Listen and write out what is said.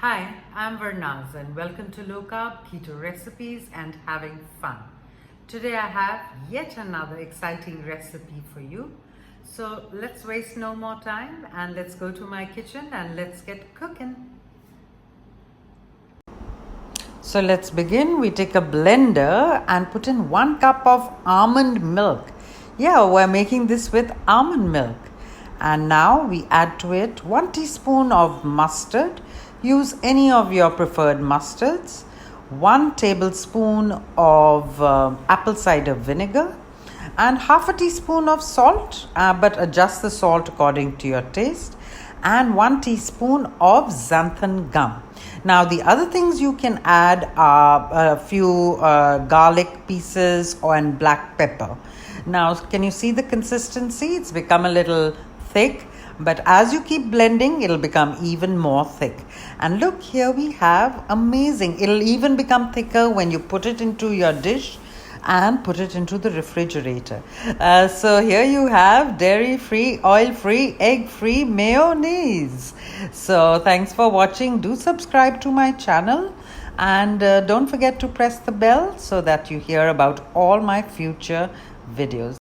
Hi, I'm Varnaz and welcome to Low Carb Keto Recipes and Having Fun. Today I have yet another exciting recipe for you. So let's waste no more time and let's go to my kitchen and let's get cooking. So let's begin. We take a blender and put in 1 cup of almond milk. Yeah, we're making this with almond milk. And now we add to it 1 teaspoon of mustard. Use any of your preferred mustards. 1 tablespoon of apple cider vinegar and half a teaspoon of salt, but adjust the salt according to your taste, and 1 teaspoon of xanthan gum. Now the other things you can add are a few garlic pieces and black pepper. Now can you see the consistency? It's become a little thick, but as you keep blending it'll become even more thick. And look, here we have amazing. It'll even become thicker when you put it into your dish and put it into the refrigerator. So here you have dairy-free, oil-free, egg-free mayonnaise. So thanks for watching. Do subscribe to my channel and don't forget to press the bell so that you hear about all my future videos.